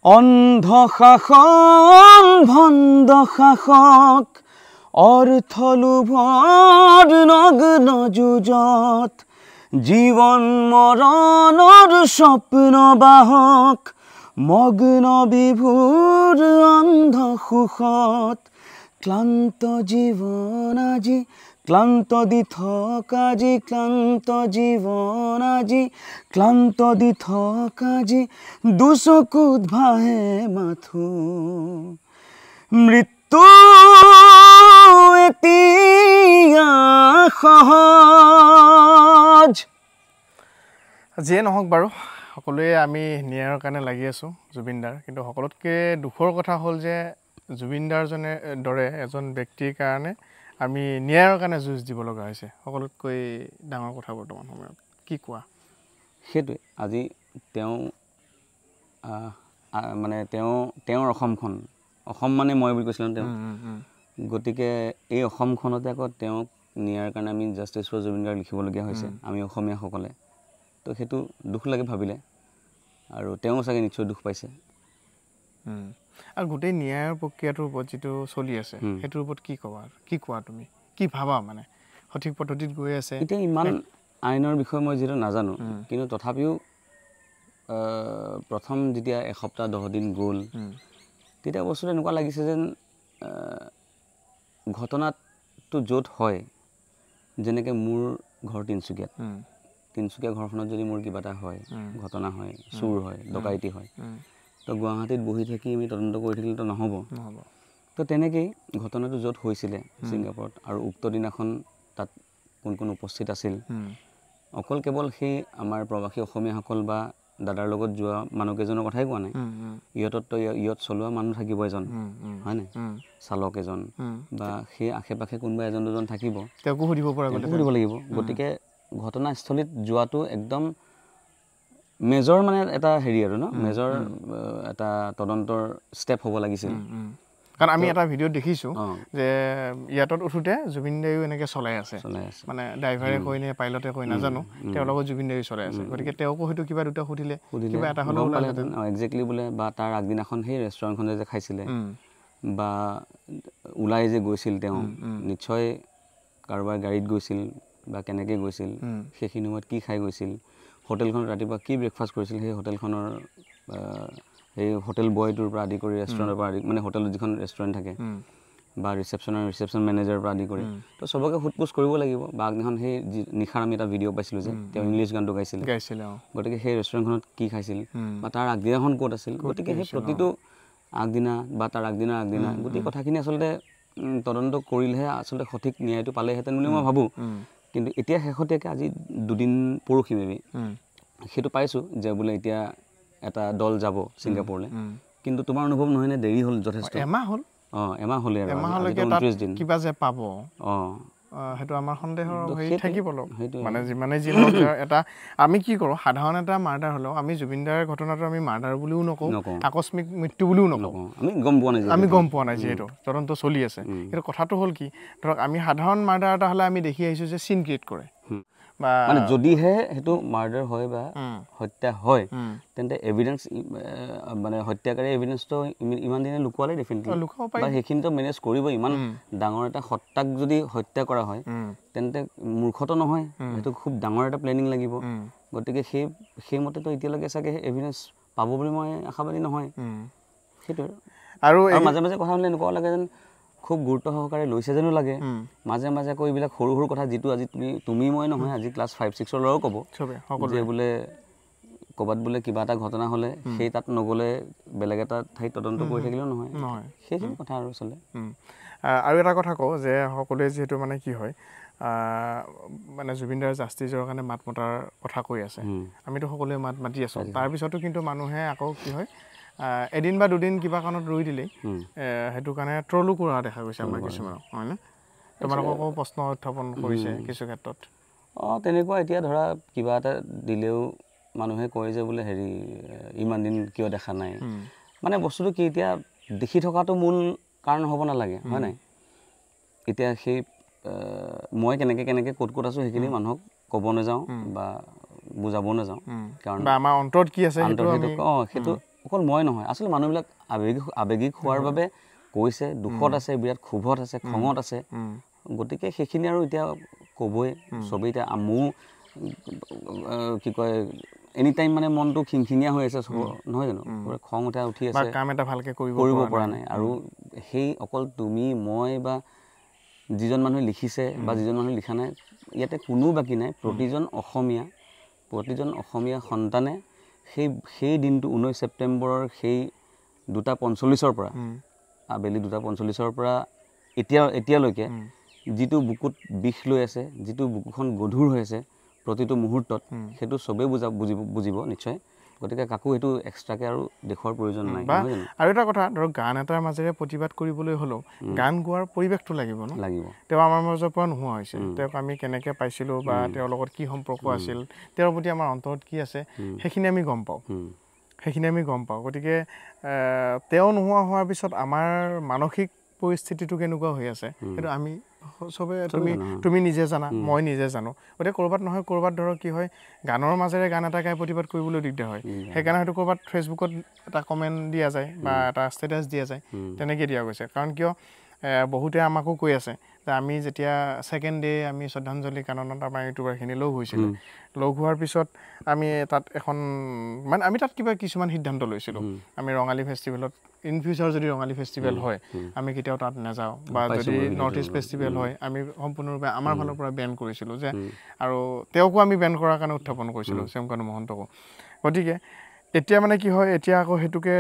অন্ধ শাসন ভণ্ড শাসক অৰ্থলোভৰ নগ্ন যুঁজত জীৱন মৰণৰ স্বপ্ন বাহক মগ্ন বিভুৰ অন্ধ সুখত ক্লান্ত জীৱন আজি ক্লান্ত দি থকা আজি ক্লান্ত জীৱন আজি ক্লান্ত দি থকা আজি দুচকুত ভাহে মাথো মৃত্যু এতিয়া সহজ। যিয়ে নহওক বাৰু সকলোৱে আমি ন্যায়ৰ কাৰণে লাগি আছোঁ জুবিনদাৰ, কিন্তু সকলোতকৈ দুখৰ কথা হ'ল যে জুবিনদাৰজনে দৰে এজন ব্যক্তিৰ কাৰণে আমি ন্যায়ৰ কাৰণে যুঁজ দিব লগা হৈছে। সকলোতকৈ ডাঙৰ কথা বৰ্তমান সময়ত কি কোৱা? সেইটোৱে আজি তেওঁ মানে তেওঁৰ অসমখন, অসম মানে মই বুলি কৈছিলোঁ তেওঁ, গতিকে এই অসমখনতে আকৌ তেওঁক ন্যায়ৰ কাৰণে আমি জাষ্টিছ ফৰ জুবিন গাৰ্গ লিখিবলগীয়া হৈছে আমি অসমীয়াসকলে। তো সেইটো দুখ লাগে ভাবিলে, আৰু তেওঁ চাগে নিশ্চয় দুখ পাইছে। আৰু গোটেই ন্যায়ৰ প্ৰক্ৰিয়াটোৰ ওপৰত যিটো চলি আছে সেইটোৰ ওপৰত কি ক'বা, কি কোৱা তুমি, কি ভাবা? মানে সঠিক পদ্ধতিত গৈ আছে? এতিয়া ইমান আইনৰ বিষয়ে মই যিহেতু নাজানো, কিন্তু তথাপিও প্ৰথম যেতিয়া এসপ্তাহ 10 দিন গ'ল তেতিয়া বস্তুটো এনেকুৱা লাগিছে যেন ঘটনাটো য'ত হয়, যেনেকৈ মোৰ ঘৰ তিনিচুকীয়া ঘৰখনত যদি মোৰ কিবা এটা হয়, ঘটনা হয়, চুৰ হয়, ডকাইতি হয়, তো গুৱাহাটীত বহি থাকি আমি তদন্ত কৰি থাকিলেতো নহ'ব। তো তেনেকেই ঘটনাটো য'ত হৈছিলে ছিংগাপুৰত, আৰু উক্ত দিনাখন তাত কোন কোন উপস্থিত আছিল, অকল কেৱল সেই আমাৰ প্ৰৱাসী অসমীয়াসকল বা দাদাৰ লগত যোৱা মানুহকেইজনৰ কথাই কোৱা নাই। ইয়াত চলোৱা মানুহ থাকিব এজন, হয় নাই, চালক এজন, বা সেই আশে পাশে কোনোবা এজন দুজন থাকিব, তেওঁকো সুধিব লাগিব। গতিকে ঘটনাস্থলীত যোৱাটো একদম মেজৰ মানে এটা হেৰি আৰু মেজৰ এটা তদন্তৰ ষ্টেপ হ'ব লাগিছিল। কাৰণ আমি এটা ভিডিঅ'ত দেখিছোঁ যে ইয়াত উঠোঁতে জুবিন দায়ো এনেকৈ চলাই আছে, মানে ড্ৰাইভাৰে কৈ নে পাইলটে কৈ নাজানো, তেওঁৰ লগত জুবিন দায়ো চলাই আছে। গতিকে তেওঁকো হয়তো কিবা দুটা সুধিলে কিবা এটা হ'লেও ওলালেহেঁতেন। একজেক্টলি বোলে, বা তাৰ আগদিনাখন সেই ৰেষ্টুৰেণ্টখনে যে খাইছিলে বা ওলাই যে গৈছিল তেওঁ, নিশ্চয় কাৰোবাৰ গাড়ীত গৈছিল বা কেনেকৈ গৈছিল, সেইখিনি সময়ত কি খাই গৈছিল, হোটেলখনত ৰাতিপুৱা কি ব্ৰেকফাষ্ট কৰিছিল, সেই হোটেলখনৰ সেই হোটেল বয়টোৰ পৰা আদি কৰি ৰেষ্টুৰেণ্টৰ পৰা আদি, মানে হোটেলত যিখন ৰেষ্টুৰেণ্ট থাকে, বা ৰিচেপশ্যন মেনেজাৰৰ পৰা আদি কৰি, তো চবকে সোধ পোছ কৰিব লাগিব। বা আগদিনাখন সেই নিশাৰ আমি এটা ভিডিঅ' পাইছিলোঁ যে তেওঁ ইংলিছ গানটো গাইছিলে, গতিকে সেই ৰেষ্টুৰেণ্টখনত কি খাইছিল বা তাৰ আগদিনাখন ক'ত আছিল। গতিকে সেই প্ৰতিটো আগদিনা বা তাৰ আগদিনা গোটেই কথাখিনি আচলতে তদন্ত কৰিলেহে আচলতে সঠিক ন্যায়টো পালেহেঁতেন বুলি মই ভাবোঁ। কিন্তু এতিয়া শেহতীয়াকৈ আজি 2 দিন পৰহি মেবি সেইটো পাইছোঁ যে বোলে এতিয়া এটা দল যাব ছিংগাপুৰলৈ। কিন্তু তোমাৰ অনুভৱ নহয়নে দেৰি হ'ল যথেষ্ট? এমাহ হ'ল। এমাহ হ'লে আৰু 29 দিন কিবা যে পাব, সেইটো আমাৰ সন্দেহৰ হেৰি থাকিব। মানে যিমানে যি নহওক, এটা আমি কি কৰোঁ, সাধাৰণ এটা মাৰ্ডাৰ হ'লেও আমি জুবিনদাৰ ঘটনাটো আমি মাৰ্ডাৰ বুলিও নকওঁ, আকস্মিক মৃত্যু বুলিও নকওঁ। আমি গম পোৱা নাই যিহেতু তদন্ত চলি আছে। কিন্তু কথাটো হ'ল কি, ধৰক আমি সাধাৰণ মাৰ্ডাৰ এটা হ'লে আমি দেখি আহিছোঁ যে চিন ক্ৰিয়েট কৰে, মানে যদিহে সেইটো মাৰ্ডাৰ হয় বা হত্যা হয়, তেন্তে এভিডেন্স, মানে হত্যাকাৰী এভিডেন্সটো ইমান দিনে লুকুৱালে ডেফিনেটলি, বা সেইখিনিতো মেনেজ কৰিব। ইমান ডাঙৰ এটা সত্তাক যদি হত্যা কৰা হয়, তেন্তে মূৰ্খটো নহয়, সেইটো খুব ডাঙৰ এটা প্লেনিং লাগিব। গতিকে সেইমতেতো এতিয়ালৈকে চাগে এভিডেন্স পাব বুলি মই আশাবাদী নহয়। সেইটোৱে। আৰু মাজে মাজে কথা হ'লে এনেকুৱা লাগে যেন খুব গুৰুত্ব সহকাৰে লৈছে যেনো লাগে। মাজে মাজে আকৌ এইবিলাক সৰু সৰু কথা, যিটো আজি তুমি মই নহয়, আজি ক্লাছ 5-6 ল'ৰাও ক'ব যে বোলে ক'ৰবাত বোলে কিবা এটা ঘটনা হ'লে সেই তাত নগ'লে বেলেগ এটা ঠাইত তদন্ত কৰি থাকিলেও নহয়। সেইখিনি কথা আৰু আচলতে। আৰু এটা কথা কওঁ যে সকলোৱে যিহেতু মানে কি হয়, মানে জুবিনদাৰ জাষ্টিছৰ কাৰণে মাত মতাৰ কথা কৈ আছে, আমিতো সকলোৱে মাত মাতি আছোঁ। তাৰপিছতো কিন্তু মানুহে আকৌ কি হয়, এদিন বা দুদিন কিবা কাৰণত ৰৈ দিলেই সেইটো কাৰণে ট্ৰলো কৰা দেখা গৈছে আমাৰ কিছুমানক, হয়নে? তোমালোককো প্ৰশ্ন উত্থাপন কৰিছে কিছু ক্ষেত্ৰত। তেনেকুৱা। এতিয়া ধৰা কিবা এটা দিলেও মানুহে কয় যে বোলে হেৰি ইমান দিন কিয় দেখা নাই। মানে বস্তুটো কি, এতিয়া দেখি থকাটো মূল কাৰণ হ'ব নালাগে, হয় নাই? এতিয়া সেই মই কেনেকৈ ক'ত আছোঁ সেইখিনি মানুহক ক'ব নাযাওঁ বা বুজাব নাযাওঁ, কাৰণ আমাৰ অন্তৰত কি আছে সেইটো অকল মই নহয় আচলতে মানুহবিলাক আৱেগিক হোৱাৰ বাবে কৈছে, দুখত আছে, বিৰাট ক্ষোভত আছে, খঙত আছে। গতিকে সেইখিনি আৰু এতিয়া ক'বই চবেই। এতিয়া মোৰ কি কয় এনি টাইম মানে মনটো খিংখিঙীয়া হৈ আছে চব, নহয় জানো? খং উঠি আছে, কাম এটা ভালকে কৰিব পৰা নাই। আৰু সেই অকল তুমি মই বা যিজন মানুহে লিখিছে বা যিজন মানুহে লিখা নাই, ইয়াতে কোনো বাকী নাই। প্ৰতিজন অসমীয়া সন্তানে সেই দিনটো 19 ছেপ্টেম্বৰৰ সেই 2:45 পৰা আবেলি 2:45 পৰা এতিয়ালৈকে যিটো বুকুত বিষ লৈ আছে, যিটো বুকুখন গধুৰ হৈ আছে প্ৰতিটো মুহূৰ্তত, সেইটো চবেই বুজিব নিশ্চয়। গতিকে কাকো সেইটো এক্সট্ৰাকৈ আৰু দেখুৱাৰ প্ৰয়োজন নাই। আৰু এটা কথা ধৰক, গান এটাৰ মাজেৰে প্ৰতিবাদ কৰিবলৈ হ'লেও গান গোৱাৰ পৰিৱেশটো লাগিব ন? লাগিব। তেওঁ আমাৰ মাজৰ পৰা নোহোৱা হৈছে। তেওঁক আমি কেনেকৈ পাইছিলোঁ বা তেওঁৰ লগত কি সম্পৰ্ক আছিল, তেওঁৰ প্ৰতি আমাৰ অন্তৰত কি আছে, সেইখিনি আমি গম পাওঁ। গতিকে তেওঁ নোহোৱা হোৱাৰ পিছত আমাৰ মানসিক পৰিস্থিতিটো কেনেকুৱা হৈ আছে সেইটো আমি চবে তুমি নিজে জানা, মই নিজে জানো। গতিকে ক'ৰবাত নহয় ক'ৰবাত ধৰক কি হয়, গানৰ মাজেৰে গান এটা গাই প্ৰতিবাদ কৰিবলৈ দিগদাৰ হয়। সেইকাৰণে হয়তো ক'ৰবাত ফেচবুকত এটা কমেণ্ট দিয়া যায় বা এটা ষ্টেটাছ দিয়া যায়, তেনেকৈ দিয়া গৈছে। কাৰণ কিয় বহুতে আমাকো কৈ আছে যে আমি যেতিয়া ছেকেণ্ড ডে আমি শ্ৰদ্ধাঞ্জলি কাননত আমাৰ ইউটিউবাৰখিনি লগ হৈছিলোঁ, লগ হোৱাৰ পিছত আমি তাত আমি তাত কিছুমান সিদ্ধান্ত লৈছিলোঁ। আমি ৰঙালী ফেষ্টিভেলত ইন ফিউচাৰ যদি ৰঙালী ফেষ্টিভেল হয় আমি কেতিয়াও তাত নাযাওঁ, বা যদি নৰ্থ ইষ্ট ফেষ্টিভেল হয় আমি সম্পূৰ্ণৰূপে আমাৰ ফালৰ পৰা বেন কৰিছিলোঁ যে, আৰু তেওঁকো আমি বেন কৰাৰ কাৰণে উত্থাপন কৰিছিলোঁ, শ্যামকানু মহন্তকো। গতিকে এতিয়া মানে কি হয়, এতিয়া আকৌ সেইটোকে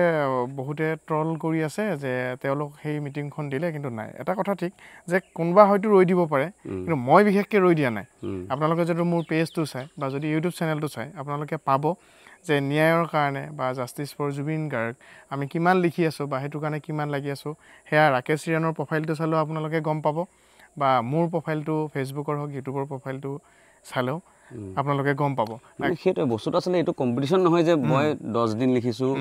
বহুতে ট্ৰল কৰি আছে যে তেওঁলোক সেই মিটিংখন দিলে কিন্তু নাই। এটা কথা ঠিক যে কোনোবা হয়তো ৰৈ দিব পাৰে, কিন্তু মই বিশেষকৈ ৰৈ দিয়া নাই। আপোনালোকে যদি মোৰ পেজটো চাই বা যদি ইউটিউব চেনেলটো চাই, আপোনালোকে পাব যে ন্যায়ৰ কাৰণে বা জাষ্টিছ ফৰ জুবিন গাৰ্গ আমি কিমান লিখি আছোঁ বা সেইটো কাৰণে কিমান লাগি আছোঁ। সেয়া ৰাকেশ ৰিয়ানৰ প্ৰফাইলটো চালেও আপোনালোকে গম পাব, বা মোৰ প্ৰফাইলটো ফেচবুকৰ হওক ইউটিউবৰ প্ৰফাইলটো চালেও আপোনালোকে গম পাব। সেইটোৱে বস্তুটো আচলতে এইটো কম্পিটিশ্যন নহয় যে মই 10 দিন লিখিছোঁ,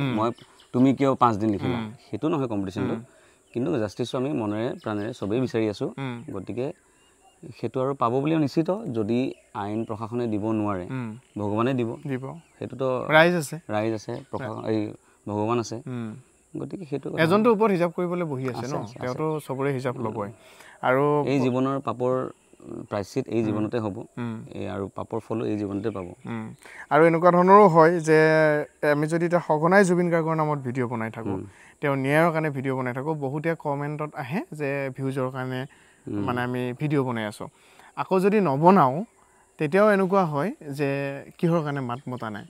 তুমি কিয় 5 দিন লিখিলা, সেইটো নহয় কম্পিটিশ্যনটো। কিন্তু জাষ্টিছটো আমি মনেৰে প্ৰাণেৰে চবেই বিচাৰি আছোঁ। গতিকে সেইটো আৰু পাব বুলি নিশ্চিত। যদি আইন প্ৰশাসনে দিব নোৱাৰে, ভগৱানে দিব। সেইটোতো ৰাইজ আছে, ভগৱান আছে। গতিকে সেইটো এজনটো ওপৰত হিচাপ কৰিবলৈ বহি আছে ন, তেওঁতো চবৰে হিচাপ ল'বই। আৰু এই জীৱনৰ পাপৰ প্ৰায়শ্চিত এই জীৱনতে হ'ব, আৰু পাপৰ ফলো এই জীৱনতে পাব। আৰু এনেকুৱা ধৰণৰো হয় যে আমি যদি এতিয়া সঘনাই জুবিন গাৰ্গৰ নামত ভিডিঅ' বনাই থাকোঁ, তেওঁ ন্যায়ৰ কাৰণে ভিডিঅ' বনাই থাকোঁ, বহুতে কমেণ্টত আহে যে ভিউজৰ কাৰণে মানে আমি ভিডিঅ' বনাই আছোঁ। আকৌ যদি নবনাওঁ তেতিয়াও এনেকুৱা হয় যে কিহৰ কাৰণে মাত মতা নাই,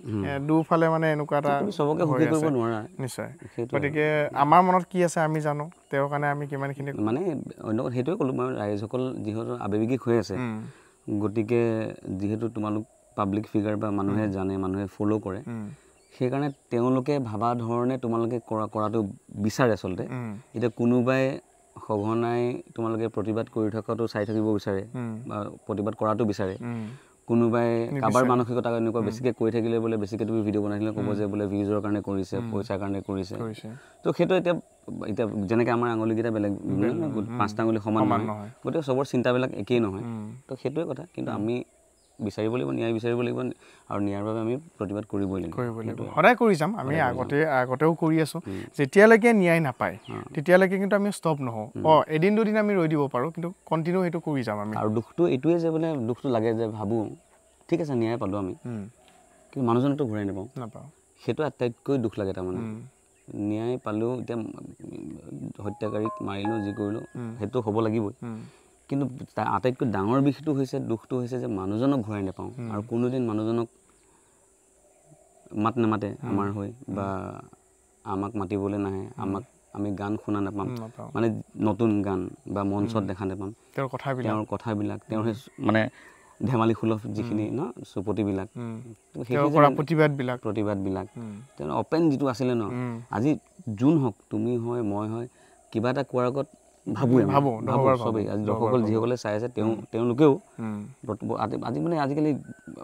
দুফালে মানে এনেকুৱা এটা হৈ আছে নিশ্চয়। গতিকে আমাৰ মনত কি আছে আমি জানো, তেওঁৰ কাৰণে আমি কিমানখিনি মানে অন্য সেইটোৱে ক'লোঁ মই, ৰাইজসকল যিহেতু আৱেগিক হৈ আছে, গতিকে যিহেতু তোমালোক পাব্লিক ফিগাৰ বা মানুহে জানে, মানুহে ফ'ল' কৰে, সেইকাৰণে তেওঁলোকে ভাবা ধৰণে তোমালোকে কৰাটো বিচাৰে আচলতে। এতিয়া কোনোবাই সঘনাই তোমালোকে প্ৰতিবাদ কৰি থকাটো চাই থাকিব বিচাৰে বা প্ৰতিবাদ কৰাটো বিচাৰে। কোনোবাই কাৰোবাৰ মানসিকতা এনেকুৱা বেছিকৈ কৈ থাকিলে বোলে, বেছিকৈ তুমি ভিডিঅ' বনাই থাকিলে ক'ব যে বোলে ভিউজৰ কাৰণে কৰিছে, পইচাৰ কাৰণে কৰিছে। তো সেইটো এতিয়া যেনেকৈ আমাৰ আঙুলিকেইটা বেলেগ, 5টা আঙুলি সমান নহয়, গতিকে চবৰ চিন্তাবিলাক একেই নহয়। তো সেইটোৱে কথা। কিন্তু আমি বিচাৰিব লাগিব, ন্যায় বিচাৰিব লাগিব, আৰু ন্যায়ৰ বাবে আমি প্ৰতিবাদ কৰিবই লাগিব। সদায় কৰি যাম। আমি আগতেও কৰি আছোঁ। যেতিয়ালৈকে ন্যায় নাপায় তেতিয়ালৈকে কিন্তু আমি ষ্টপ নহওঁ। এদিন দুদিন আমি ৰৈ দিব পাৰোঁ, কিন্তু কণ্টিনিউ সেইটো কৰি যাম আমি। আৰু দুখটো এইটোৱে যে মানে দুখটো লাগে যে ভাবোঁ ঠিক আছে ন্যায় পালোঁ আমি, কিন্তু মানুহজনকতো ঘূৰাই নাপাওঁ। সেইটো আটাইতকৈ দুখ লাগে। তাৰমানে ন্যায় পালেও এতিয়া হত্যাকাৰীক মাৰিলোঁ, যি কৰিলোঁ সেইটো হ'ব লাগিবই, কিন্তু তাৰ আটাইতকৈ ডাঙৰ বিষটো হৈছে, দুখটো হৈছে যে মানুহজনক ঘূৰাই নাপাওঁ, আৰু কোনোদিন মানুহজনক মাত নামাতে আমাৰ হৈ, বা আমাক মাতিবলৈ নাহে, আমি গান শুনা নাপাম, মানে নতুন গান বা মঞ্চত দেখা নাপাম তেওঁৰ কথাবিলাক, তেওঁৰ সেই মানে ধেমালি সুলভ যিখিনি ন চুপতিবিলাক, প্ৰতিবাদবিলাক, তেওঁ অপেন যিটো আছিলে ন, আজি যোন হওক, তুমি হয় মই হয়, কিবা এটা কোৱাৰ আগত ভাবোঁ চবেই। আজি দৰ্শকসকল যিসকলে চাই আছে তেওঁলোকেও আজিকালি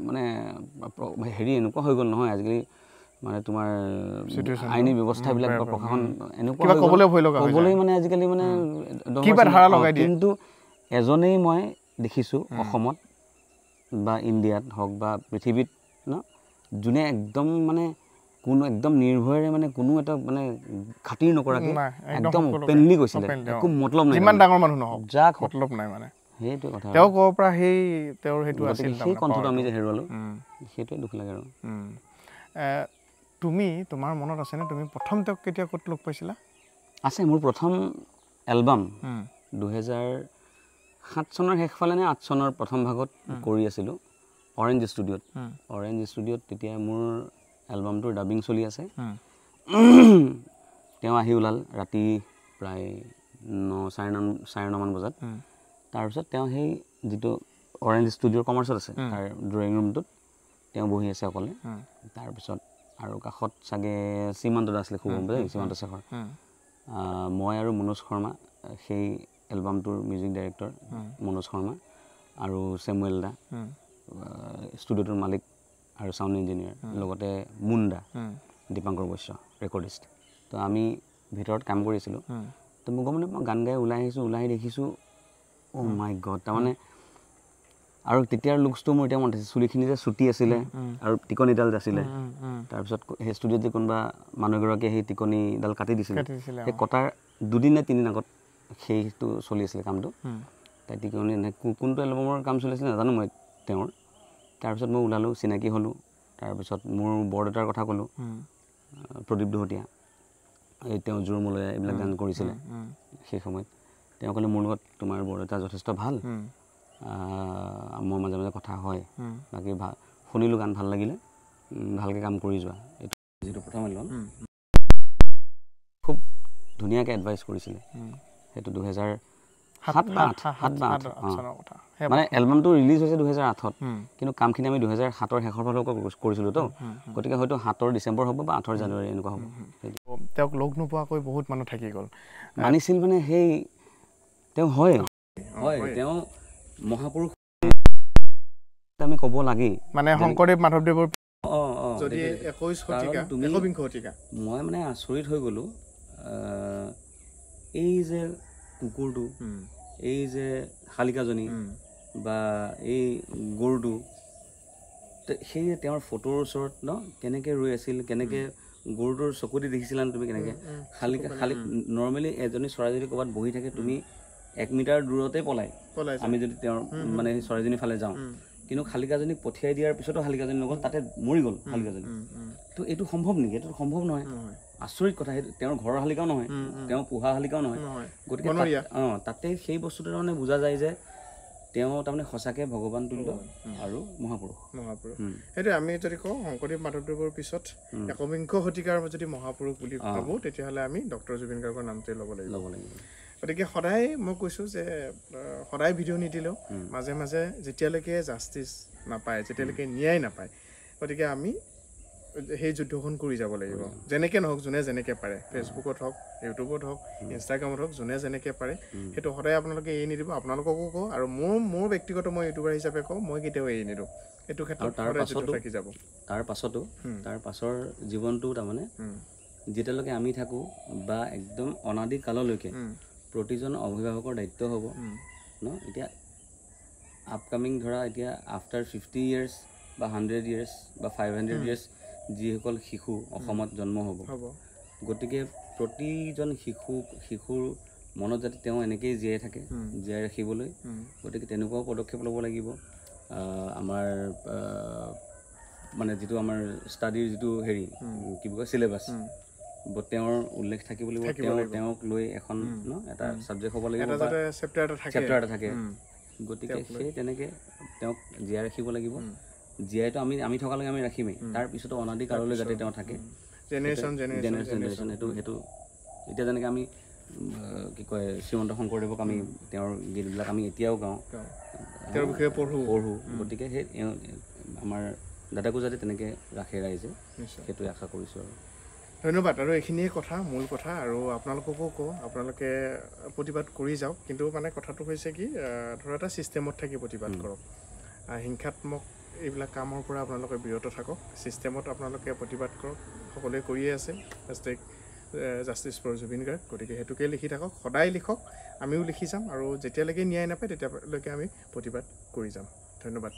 মানে হেৰি এনেকুৱা হৈ গ'ল নহয়, আজিকালি মানে তোমাৰ আইনী ব্যৱস্থাবিলাক বা প্ৰশাসন এনেকুৱা ক'বলৈ মানে আজিকালি মানে কিন্তু এজনেই মই দেখিছোঁ অসমত বা ইণ্ডিয়াত হওক বা পৃথিৱীত ন, যোনে একদম মানে কোনো একদম নিৰ্ভয়েৰে মানে কোনো এটা মানে খাতিৰ নকৰাকৈ একদম অপেনলি কৈছিলে একো মতলব নাই যিমান ডাঙৰ মানুহ নহওক যাক মতলব নাই মানে সেইটো কথা তেওঁ ক'ব পৰা সেই তেওঁৰ সেইটো আছিল সেই কণ্ঠটো আমি যে হেৰুৱালোঁ সেইটোৱে দুখ লাগে আৰু তুমি তোমাৰ মনত আছেনে তুমি প্ৰথম তেওঁক কেতিয়া ক'ত লগ পাইছিলা আছে মোৰ প্ৰথম এলবাম 2007 চনৰ শেষফালে নে 8 চনৰ প্ৰথম ভাগত কৰি আছিলোঁ অৰেঞ্জ ষ্টুডিঅ'ত তেতিয়া মোৰ এলবামটোৰ ডাবিং চলি আছে তেওঁ আহি ওলাল ৰাতি প্ৰায় 9:30 মান বজাত তাৰপিছত তেওঁ সেই যিটো অৰেঞ্জ ষ্টুডিঅ'ৰ কমাৰ্চত আছে তাৰ ড্ৰয়িং ৰুমটোত তেওঁ বহি আছে অকলে তাৰপিছত আৰু কাষত চাগে সীমান্ত দা আছিলে খুব সীমান্ত শেখৰ মই আৰু মনোজ শৰ্মা সেই এলবামটোৰ মিউজিক ডাইৰেক্টৰ মনোজ শৰ্মা আৰু চেমুৱেল দা ষ্টুডিঅ'টোৰ মালিক আৰু ছাউণ্ড ইঞ্জিনিয়াৰ লগতে মুণ্ডা দীপাংকৰ বৈশ্য ৰেকৰ্ডিষ্ট তো আমি ভিতৰত কাম কৰিছিলোঁ তো মোক মানে মই গান গাই ওলাই আহি দেখিছোঁ অ' মাই গড তাৰমানে আৰু তেতিয়াৰ লুকছটো মোৰ এতিয়া মনত আছে চুলিখিনি যে চুটি আছিলে আৰু টিকনিডাল আছিলে তাৰপিছত সেই ষ্টুডিঅ'ত যে কোনোবা মানুহ এগৰাকীয়ে সেই টিকনিডাল কাটি দিছিলে সেই কটাৰ 2 নে 3 দিন আগত সেইটো চলি আছিলে কামটো তাই টিকনি কোনটো এলবামৰ কাম চলি আছিলে নাজানো মই তেওঁৰ তাৰপিছত মই ওলালোঁ চিনাকি হ'লোঁ তাৰপিছত মোৰ বৰদেউতাৰ কথা ক'লোঁ প্ৰদীপ দহতীয়া এই তেওঁ জোৰমলয়া এইবিলাক গান কৰিছিলে সেই সময়ত তেওঁ ক'লে মোৰ লগত তোমাৰ বৰদেউতা যথেষ্ট ভাল মোৰ মাজে মাজে কথা হয় বাকী শুনিলোঁ গান ভাল লাগিলে ভালকৈ কাম কৰি যোৱা এইটো যিটো প্ৰথম এলবাম খুব ধুনীয়াকৈ এডভাইচ কৰিছিলে সেইটো 2007 মানে এলবামটো ৰিলিজ হৈছে 2008ত কিন্তু কামখিনি আমি 2007ৰ শেষৰ ফালৰ কৰিছিলোঁ তো গতিকে হয়তো 7 ডিচেম্বৰ হ'ব বা 8 জানুৱাৰী এনেকুৱা হ'ব তেওঁক লগ নোপোৱাকৈ বহুত মানুহ থাকি গ'ল মানিছিল মানে সেই তেওঁ হয় তেওঁ মহাপুৰুষ আমি ক'ব লাগেই মানে শংকৰদেৱ মাধৱদেৱৰ যদি 21 শতিকা 21 শতিকা মই মানে আচৰিত হৈ গ'লোঁ এই যে কুকুৰটো এই যে শালিকাজনী বা এই গৰুটো সেই তেওঁৰ ফটোৰ ওচৰত ন কেনেকৈ ৰৈ আছিল কেনেকৈ গৰুটোৰ চকুদি দেখিছিলা তুমি কেনেকৈ শালিকা নৰ্মেলি এজনী চৰাই যদি ক'ৰবাত বহি থাকে তুমি 1 মিটাৰ দূৰতে পলাই আমি যদি তেওঁৰ মানে চৰাইজনীৰ ফালে যাওঁ কিন্তু শালিকাজনীক পঠিয়াই দিয়াৰ পিছতো শালিকাজনী নগ'ল তাতে মৰি গ'ল শালিকাজনী তো এইটো সম্ভৱ নেকি এইটো সম্ভৱ নহয় আচৰিত কথা সেইটো তেওঁৰ ঘৰৰ শালিকাও নহয় তেওঁ পোহা শালিকাও নহয় গতিকে তাতে সেই বস্তুটো তাৰমানে বুজা যায় যে তেওঁ তাৰমানে সঁচাকৈ ভগৱান তুল্য আৰু মহাপুৰুষ সেইটো আমি যদি কওঁ শংকৰদেৱ মাধৱদেৱৰ পিছত 21 শতিকাৰ যদি মহাপুৰুষ বুলি ভাবোঁ তেতিয়াহ'লে আমি ডক্টৰ জুবিন গাৰ্গৰ নামটোৱে ল'ব লাগিব গতিকে সদায় মই কৈছোঁ যে সদায় ভিডিঅ' নিদিলেও মাজে মাজে যেতিয়ালৈকে জাষ্টিচ নাপায় যেতিয়ালৈকে ন্যায় নাপায় গতিকে আমি সেই যুদ্ধখন কৰি যাব লাগিব যেনেকৈ নহওক যোনে যেনেকৈ পাৰে ফেচবুকত হওক ইউটিউবত হওক ইনষ্টাগ্ৰামত হওক যোনে যেনেকৈ পাৰে সেইটো সদায় আপোনালোকে এৰি নিদিব আপোনালোককো কওঁ আৰু মোৰ ব্যক্তিগত মই ইউটিউবাৰ হিচাপে কওঁ মই কেতিয়াও এৰি নিদিওঁ এইটো ক্ষেত্ৰত থাকি যাব তাৰ পাছৰ জীৱনটো তাৰমানে যেতিয়ালৈকে আমি থাকোঁ বা একদম অনাদি কাললৈকে প্ৰতিজন অভিভাৱকৰ দায়িত্ব হ'ব ন এতিয়া আপকামিং ধৰা এতিয়া আফটাৰ 50 years বা 100 years বা 500 years যিসকল শিশু অসমত জন্ম হ'ব গতিকে প্ৰতিজন শিশুৰ মনত যাতে তেওঁ এনেকেই জীয়াই থাকে জীয়াই ৰাখিবলৈ গতিকে তেনেকুৱাও পদক্ষেপ ল'ব লাগিব আমাৰ মানে যিটো আমাৰ ষ্টাডিৰ যিটো হেৰি কি বুলি কয় চিলেবাছ তেওঁৰ উল্লেখ থাকিব লাগিব তেওঁক লৈ এখন ন এটা ছাবজেক্ট হ'ব লাগিব চেপ্টাৰ এটা থাকে গতিকে সেই তেনেকৈ তেওঁক জীয়াই ৰাখিব লাগিব জীয়াইটো আমি থকালৈকে আমি ৰাখিমেই তাৰপিছতো অনাদি কাললৈ যাতে তেওঁ থাকে জেনেৰেশ্যন সেইটো এতিয়া যেনেকৈ আমি কি কয় শ্ৰীমন্ত শংকৰদেৱক আমি তেওঁৰ গীতবিলাক আমি এতিয়াও গাওঁ তেওঁৰ বিষয়ে পঢ়োঁ গতিকে সেই আমাৰ দাদাকো যাতে তেনেকৈ ৰাখে ৰাইজে সেইটোৱে আশা কৰিছোঁ আৰু ধন্যবাদ আৰু এইখিনিয়ে কথা মূল কথা আৰু আপোনালোককো কওঁ আপোনালোকে প্ৰতিবাদ কৰি যাওক কিন্তু মানে কথাটো হৈছে কি ধৰা এটা ছিষ্টেমত থাকি প্ৰতিবাদ কৰক হিংসাত্মক এইবিলাক কামৰ পৰা আপোনালোকে বিৰত থাকক ছিষ্টেমত আপোনালোকে প্ৰতিবাদ কৰক সকলোৱে কৰিয়ে আছে জাষ্টিছ ফৰ জুবিন গাৰ্গ গতিকে সেইটোকে লিখি থাকক সদায় লিখক আমিও লিখি যাম আৰু যেতিয়ালৈকে ন্যায় নাপায় তেতিয়ালৈকে আমি প্ৰতিবাদ কৰি যাম ধন্যবাদ